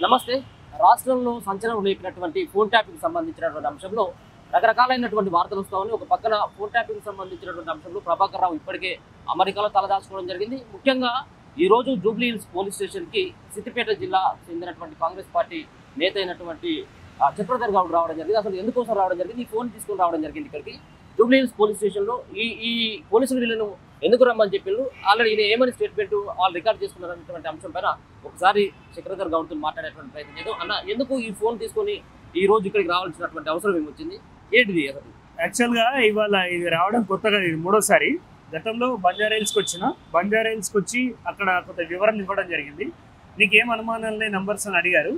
నమస్తే. రాష్ట్రంలో సంచలనం రేపినటువంటి ఫోన్ ట్యాపింగ్ సంబంధించినటువంటి అంశంలో రకరకాలైనటువంటి వార్తలు వస్తా ఉన్నాయి. ఒక పక్కన ఫోన్ ట్యాపింగ్ సంబంధించినటువంటి అంశంలో ప్రభాకర్ రావు ఇప్పటికే అమెరికాలో తలదాచుకోవడం జరిగింది. ముఖ్యంగా ఈ రోజు జూబ్లీ హిల్స్ పోలీస్ స్టేషన్కి సిద్దిపేట జిల్లా చెందినటువంటి కాంగ్రెస్ పార్టీ నేత అయినటువంటి చక్రధర్ గౌడ్ రావడం జరిగింది. అసలు ఎందుకోసం రావడం జరిగింది, ఈ ఫోన్ తీసుకొని రావడం జరిగింది ఇక్కడికి జూబ్లీ హిల్స్ పోలీస్ స్టేషన్లో. ఈ పోలీసులు వీళ్ళను ఎందుకు రమ్మని చెప్పారు, ఆల్రెడీ ఈయన ఏమని స్టేట్మెంట్ వాళ్ళు రికార్డ్ చేసుకున్నారనేటువంటి అంశం పైన ఒకసారి చక్రధర్ గౌడ్తో మాట్లాడేటువంటి ప్రయత్నం చేద్దాం. అన్న, ఎందుకు ఈ ఫోన్ తీసుకొని ఈ రోజు ఇక్కడికి రావాల్సినటువంటి అవసరం ఏమొచ్చింది, ఏంటిది అసలు? యాక్చువల్గా ఇవాళ ఇది రావడం కొత్తగా, ఇది మూడోసారి. గతంలో బంజారాహిల్స్కి వచ్చి అక్కడ కొంత వివరణ ఇవ్వడం జరిగింది. నీకేం అనుమానాలనే నంబర్స్ అని అడిగారు.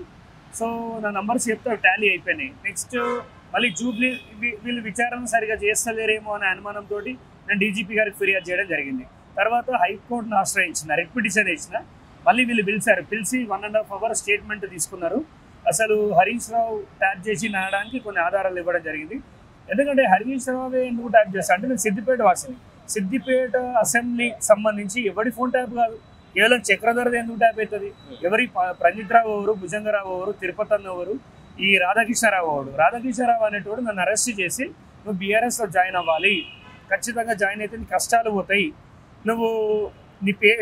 సో నా నంబర్స్ చెప్తే టాలీ అయిపోయినాయి. నెక్స్ట్ మళ్ళీ జూబ్లీ వీళ్ళు విచారణ సరిగా చేస్తలేరేమో అనే అనుమానంతో నేను డీజీపీ గారికి ఫిర్యాదు చేయడం జరిగింది. తర్వాత హైకోర్టును ఆశ్రయించిన, రిట్ పిటిషన్ ఇచ్చిన. మళ్ళీ వీళ్ళు పిలిచి 1.5 hours స్టేట్మెంట్ తీసుకున్నారు. అసలు హరీష్ రావు ట్యాప్ చేసి నాయడానికి కొన్ని ఆధారాలు ఇవ్వడం జరిగింది. ఎందుకంటే హరీష్ రావే ఎందుకు ట్యాప్ చేస్తా అంటే, నేను సిద్దిపేట వాసిని. సిద్దిపేట అసెంబ్లీకి సంబంధించి ఎవరి ఫోన్ ట్యాప్ కాదు, కేవలం చక్రధరది ఎందుకు ట్యాప్ అవుతుంది? ఎవరి ప్రణీత్ రావు ఎవరు, భుజంగరావు ఎవరు, తిరుపతి అన్న ఎవరు, ఈ రాధాకృష్ణరావు ఎవరు? రాధాకృష్ణరావు అనేటోడు నన్ను అరెస్ట్ చేసి నువ్వు బీఆర్ఎస్లో జాయిన్ అవ్వాలి, ఖచ్చితంగా జాయిన్ అయితే నీ కష్టాలు పోతాయి, నువ్వు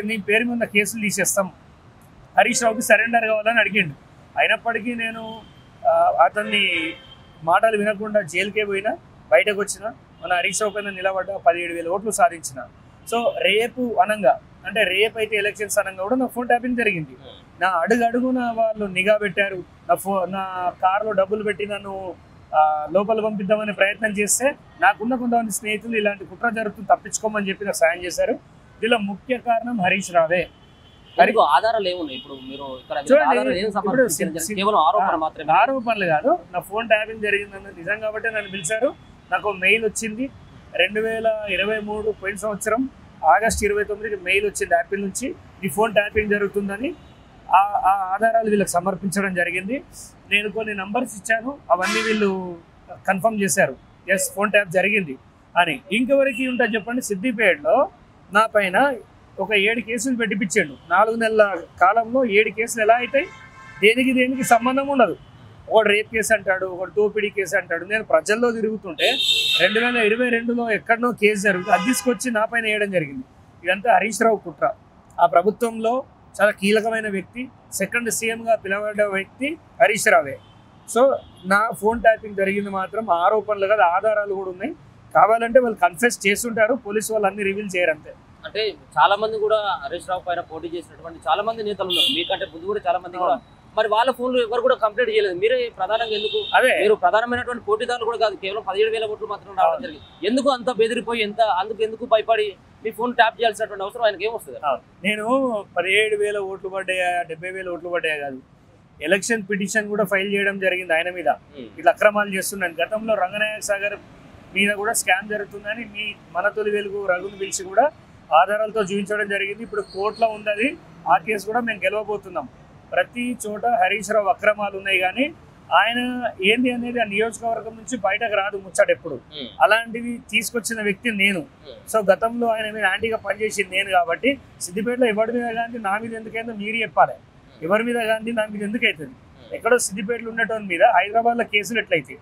నీ పేరు మీద కేసులు తీసేస్తాం, హరీష్ రావుకి సరెండర్ కావాలని అడిగిండు. అయినప్పటికీ నేను అతన్ని మాటలు వినకుండా జైలుకే పోయినా, బయటకు వచ్చిన, మన హరీష్ రావు పైన నిలబడ్డ 17,000 ఓట్లు సాధించిన. సో రేపు అనంగా, అంటే రేపు అయితే ఎలక్షన్స్ అనంగా కూడా నా ఫోన్ ట్యాపింగ్ జరిగింది. నా అడుగున వాళ్ళు నిఘా పెట్టారు. నా కార్లో డబ్బులు పెట్టి నన్ను లోపల పంపిద్దామనే ప్రయత్నం చేస్తే నాకున్న కొంతమంది స్నేహితులు ఇలాంటి కుట్ర జరుగుతుంది తప్పించుకోమని చెప్పి నాకు సాయం చేశారు. దీనిలో ముఖ్య కారణం హరీష్ రావే. ఆధారాలు ఏమున్నాయి ఇప్పుడు మీరు ఆరోపణలు కాదు, నా ఫోన్ ట్యాపింగ్ జరిగిందన్న నిజం కాబట్టి నన్ను పిలిచారు. నాకు మెయిల్ వచ్చింది 2023 పోయిన సంవత్సరం ఆగస్టు 29కి మెయిల్ వచ్చింది యాపిల్ నుంచి, నీ ఫోన్ ట్యాపింగ్ జరుగుతుందని. ఆ ఆధారాలు వీళ్ళకి సమర్పించడం జరిగింది. నేను కొన్ని నంబర్స్ ఇచ్చాను, అవన్నీ వీళ్ళు కన్ఫర్మ్ చేశారు, ఎస్ ఫోన్ ట్యాప్ జరిగింది అని. ఇంకెవరికి ఉంటుంది చెప్పండి? సిద్దిపేటలో నా పైన ఒక 7 కేసులు పెట్టిపించాడు. 4 నెలల కాలంలో 7 కేసులు ఎలా అవుతాయి? దేనికి సంబంధం ఉండదు. ఒకటి రేప్ కేసు అంటాడు, ఒకటి దోపిడీ కేసు అంటాడు. నేను ప్రజల్లో తిరుగుతుంటే 2022లో ఎక్కడనో కేసు జరుగుతుంది, అది తీసుకొచ్చి నా పైన వేయడం జరిగింది. ఇదంతా హరీష్ రావు కుట్ర. ఆ ప్రభుత్వంలో చాలా కీలకమైన వ్యక్తి, సెకండ్ సీఎంగా పిలవబడ్డ వ్యక్తి హరీష్ రావే. సో నా ఫోన్ ట్యాపింగ్ జరిగింది మాత్రం ఆరోపణలు కాదు, ఆధారాలు కూడా ఉన్నాయి. కావాలంటే వాళ్ళు కన్ఫెస్ చేస్తుంటారు, పోలీసు వాళ్ళు అన్ని రివీల్ చేయరు అంతే. అంటే చాలా మంది కూడా హరీష్ రావు పైన పోటీ చేసినటువంటి చాలా మంది నేతలు ఉన్నారు, మీకంటే ముందు కూడా చాలా మంది కూడా. మరి వాళ్ళ ఫోన్లు ఎవరు కూడా కంప్లీట్ చేయలేదు, మీరే ప్రధానంగా ఎందుకు? అదే, మీరు ప్రధానమైనటువంటి పోటీదారులు కూడా కాదు, కేవలం 17,000 ఓట్లు మాత్రం రావడం జరిగింది. ఎందుకు అంత బెదిరిపోయి ఎందుకు భయపడి మీ ఫోన్ ట్యాప్ చేయాల్సినటువంటి అవసరం ఆయనకి ఏమొస్తుంది? నేను 17,000 ఓట్లు పడ్డాయా, 70,000 ఓట్లు పడ్డాయా కాదు, ఎలక్షన్ పిటిషన్ కూడా ఫైల్ చేయడం జరిగింది ఆయన మీద. ఇట్లా అక్రమాలు చేస్తున్నాను. గతంలో రంగనాయక సాగర్ మీద కూడా స్కామ్ జరుగుతుందని మన తొలి వెలుగు రఘుని పిలిచి కూడా ఆధారాలతో చూపించడం జరిగింది. ఇప్పుడు కోర్టులో ఉంది, ఆ కేసు కూడా మేము గెలవబోతున్నాం. ప్రతి చోట హరీష్ రావు అక్రమాలు ఉన్నాయి, కానీ ఆయన ఏంది అనేది ఆ నియోజకవర్గం నుంచి బయటకు రాదు ముచ్చట ఎప్పుడు. అలాంటివి తీసుకొచ్చిన వ్యక్తి నేను. సో గతంలో ఆయన మీద యాంటీగా పనిచేసింది నేను కాబట్టి, సిద్దిపేటలో ఎవరి మీద గాంధీ నా మీద ఎందుకైందో మీరు చెప్పాలి. ఎవరి మీద గాంధీ నా మీద ఎందుకు అవుతుంది? ఎక్కడో సిద్దిపేటలో ఉండటం మీద హైదరాబాద్లో కేసులు ఎట్లయితాయి,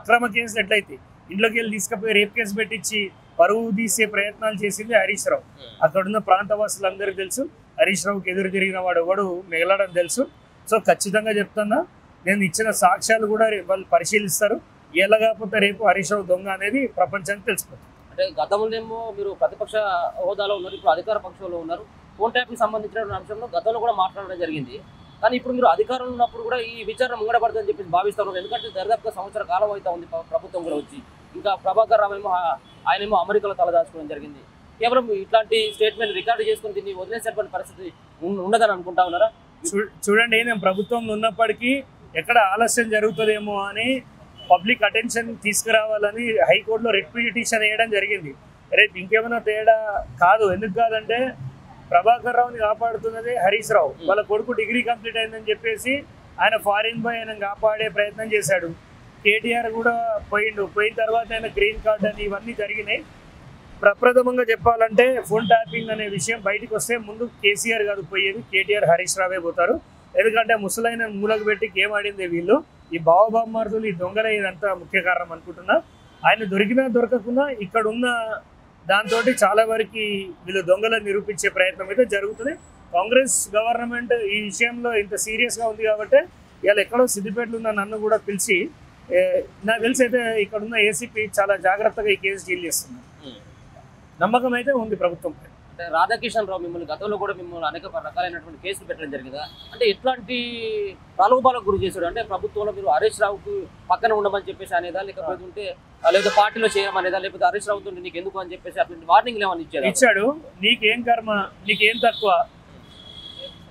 అక్రమ కేసులు ఎట్లయితాయి? ఇంట్లోకి వెళ్ళి తీసుకుపోయి రేప్ కేసు పెట్టించి పరువు తీసే ప్రయత్నాలు చేసింది హరీష్ రావు. అక్కడున్న ప్రాంతవాసులందరికీ తెలుసు, హరీష్ రావుకి ఎదురు తిరిగిన వాడు ఎవడు మిగలడం తెలుసు. సో ఖచ్చితంగా చెప్తున్నా, నేను ఇచ్చిన సాక్ష్యాలు కూడా వాళ్ళు పరిశీలిస్తారు. ఎలా కాకపోతే రేపు హరీష్ రావు దొంగ అనేది ప్రపంచానికి తెలిసిపోతుంది. అంటే గతంలోనేమో మీరు ప్రతిపక్ష హోదాలో ఉన్నారు, ఇప్పుడు అధికార పక్షంలో ఉన్నారు. ఫోన్ ట్యాప్కి సంబంధించిన అంశంలో గతంలో కూడా మాట్లాడడం జరిగింది. కానీ ఇప్పుడు మీరు అధికారంలో ఉన్నప్పుడు కూడా ఈ విచారణ ముంగడపడుతుందని చెప్పి భావిస్తారు. ఎందుకంటే దరిదాపుగా సంవత్సర కాలం అయితే ఉంది ప్రభుత్వం కూడా వచ్చి. ఇంకా ప్రభాకర్ రావు ఏమో ఆయనేమో అమెరికాలో తలదాచుకోవడం జరిగింది. కేవలం ఇట్లాంటి స్టేట్మెంట్ రికార్డు చేసుకుని దీన్ని వదిలేసేటువంటి పరిస్థితి ఉండదని అనుకుంటా ఉన్నారా? చూడండి, నేను ప్రభుత్వంలో ఉన్నప్పటికీ ఎక్కడ ఆలస్యం జరుగుతుందేమో అని పబ్లిక్ అటెన్షన్ తీసుకురావాలని హైకోర్టులో రిట్ పిటిషన్ వేయడం జరిగింది. రేపు ఇంకేమైనా తేడా కాదు. ఎందుకు కాదంటే, ప్రభాకర్ రావుని కాపాడుతున్నదే హరీష్ రావు. వాళ్ళ కొడుకు డిగ్రీ కంప్లీట్ అయిందని చెప్పేసి ఆయన ఫారిన్ పోయి ఆయన కాపాడే ప్రయత్నం చేశాడు. కేటీఆర్ కూడా పోయిన తర్వాత ఆయన గ్రీన్ కార్డ్ అని ఇవన్నీ జరిగినాయి. ప్రప్రథమంగా చెప్పాలంటే ఫోన్ ట్యాపింగ్ అనే విషయం బయటకు వస్తే ముందు కేసీఆర్ కాదు పోయేది, కేటీఆర్ హరీష్ రావే పోతారు. ఎందుకంటే ముసలైన మూలకు పెట్టి గేమ్ ఆడింది వీళ్ళు. ఈ బావబామ్మార్దులు ఈ దొంగలే ఇదంతా ముఖ్య కారణం అనుకుంటున్నా. ఆయన దొరికినా దొరకకుండా ఇక్కడ ఉన్న దాంతో చాలా వరకు వీళ్ళు దొంగలను నిరూపించే ప్రయత్నం అయితే జరుగుతుంది. కాంగ్రెస్ గవర్నమెంట్ ఈ విషయంలో ఇంత సీరియస్గా ఉంది కాబట్టి ఇవాళ ఎక్కడో సిద్దిపేటలో ఉన్న నన్ను కూడా పిలిచి, నాకు తెలిసి అయితే ఇక్కడ ఉన్న ఏసీపీ చాలా జాగ్రత్తగా ఈ కేసు డీల్ చేస్తున్నారు. నమ్మకం అయితే ఉంది ప్రభుత్వం. అంటే రాధాకిషన్ రావు మిమ్మల్ని గతంలో కూడా మిమ్మల్ని అనేక రకాలైనటువంటి కేసులు పెట్టడం జరిగిందా? అంటే ఎట్లాంటి ప్రలోభాలకు గురి చేశాడు? అంటే ప్రభుత్వంలో మీరు హరీష్ రావుకు పక్కన ఉండమని చెప్పేసి అనేదా, లేకపోతే లేదా పార్టీలో చేయమనేదా, లేకపోతే హరీష్ రావుతో నీకు ఎందుకు అని చెప్పేసి అట్లాంటి వార్నింగ్లు ఏమని ఇచ్చాడు? నీకేం కర్మ, నీకేం తక్కువ,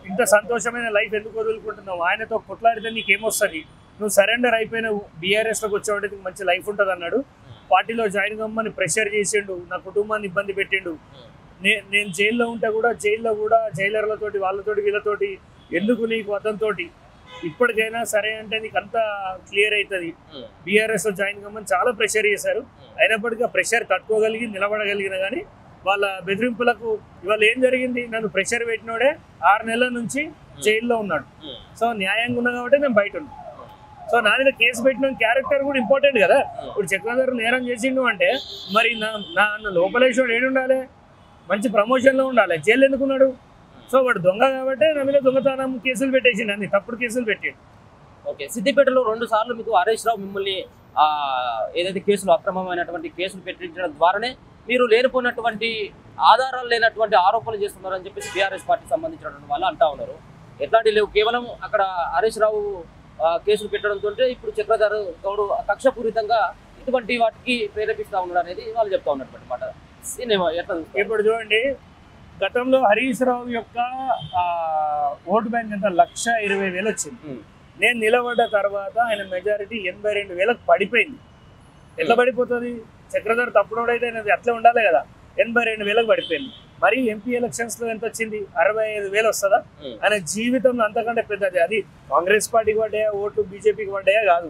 ఇంత సంతోషమైన లైఫ్ ఎందుకు వదులుకుంటున్నావు, ఆయనతో కొట్లాడితే నీకేమొస్తుంది, నువ్వు సరెండర్ అయిపోయినావు, బీఆర్ఎస్లోకి వచ్చేవాడికి మంచి లైఫ్ ఉంటుంది అన్నాడు. పార్టీలో జాయిన్ కమ్మని ప్రెషర్ చేసిండు, నా కుటుంబాన్ని ఇబ్బంది పెట్టిండు. నేను జైల్లో ఉంటే కూడా జైలర్లతోటి వాళ్ళతోటి వీళ్ళతోటి ఎందుకు నీకు అతనితోటి, ఇప్పటికైనా సరే అంటే నీకు అంతా క్లియర్ అవుతుంది, బీఆర్ఎస్లో జాయిన్ కమ్మని చాలా ప్రెషర్ చేశారు. అయినప్పటికీ ఆ ప్రెషర్ తట్టుకోగలిగి నిలబడగలిగిన కానీ వాళ్ళ బెదిరింపులకు ఇవాళ ఏం జరిగింది, నన్ను ప్రెషర్ పెట్టినోడే 6 నెలల నుంచి జైల్లో ఉన్నాడు. సో న్యాయంగా ఉన్నా కాబట్టి నేను బయట ఉన్నాను. సో నా మీద కేసు పెట్టిన క్యారెక్టర్ కూడా ఇంపార్టెంట్ కదా. ఇప్పుడు చక్రధర్ నేరం చేసిండు అంటే మరి నా లోపలేశ్వరుడు ఏడు ఉండాలి, మంచి ప్రమోషన్లో ఉండాలి, జైలు ఎందుకున్నాడు? సో వాడు దొంగ కాబట్టి నా మీద దొంగతనం కేసులు పెట్టేసిండు, అన్ని తప్పుడు కేసులు పెట్టాడు. ఓకే, సిద్దిపేటలో 2 సార్లు మీకు హరీష్ రావు మిమ్మల్ని ఏదైతే కేసులు అక్రమమైనటువంటి కేసులు పెట్టించడం ద్వారానే మీరు లేనిపోయినటువంటి ఆధారాలు లేనటువంటి ఆరోపణలు చేస్తున్నారని చెప్పేసి బీఆర్ఎస్ పార్టీకి సంబంధించినటువంటి వాళ్ళు అంటా ఉన్నారు. ఎట్లాంటి లేవు, కేవలం అక్కడ హరీష్ రావు కేసులు పెట్టడంతో ఇప్పుడు చక్రధర్ గౌడ్ కక్షపూరితంగా ఇటువంటి వాటికి ప్రేరేపిస్తూ ఉన్నాడు అనేది వాళ్ళు చెప్తా ఉన్నటువంటి మాట. ఇప్పుడు చూడండి, గతంలో హరీష్ రావు యొక్క ఓటు బ్యాంక్ ఎంత 1,20,000 వచ్చింది. నేను నిలబడ్డ తర్వాత ఆయన మెజారిటీ 82,000కు పడిపోయింది. ఎట్లా పడిపోతుంది? చక్రధర్ తప్పుడోడైతే అట్లా ఉండాలి కదా. 82,000కు పడిపోయింది. మరి ఎంపీ ఎలక్షన్స్ లో ఎంత వచ్చింది? 65,000 వస్తుందా? ఆయన జీవితంలో అంతకంటే పెద్దది. అది కాంగ్రెస్ పార్టీకి పడ్డాయా ఓటు, బీజేపీకి పడ్డాయా కాదు.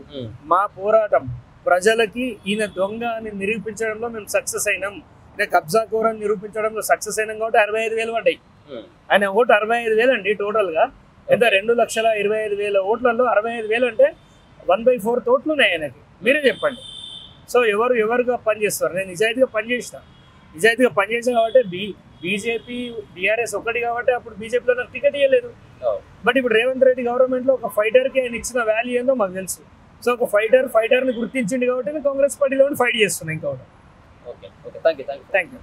మా పోరాటం ప్రజలకి ఈయన దొంగ అని నిరూపించడంలో మేము సక్సెస్ అయినాం, ఈయన కబ్జాకోర్ అని నిరూపించడంలో సక్సెస్ అయినాం కాబట్టి 65,000 పడ్డాయి. ఆయన ఓటు 65,000 అండి టోటల్ గా. ఎంత 2,25,000 ఓట్లలో 65,000 అంటే 1/4 ఓట్లు ఉన్నాయి ఆయనకి. మీరే చెప్పండి. సో ఎవరుగా పనిచేస్తారు? నేను నిజాయితీగా పనిచేసాను కాబట్టి బీజేపీ బీఆర్ఎస్ ఒకటి కాబట్టి అప్పుడు బీజేపీలో నాకు టికెట్ ఇవ్వలేదు. బట్ ఇప్పుడు రేవంత్ రెడ్డి గవర్నమెంట్లో ఒక ఫైటర్కి ఆయన ఇచ్చిన వాల్యూ ఏందో మాకు తెలుసు. సో ఒక ఫైటర్ని గుర్తించింది కాబట్టి నేను కాంగ్రెస్ పార్టీలో ఫైట్ చేస్తున్నాను. ఇంకా ఓకే, థ్యాంక్ యూ.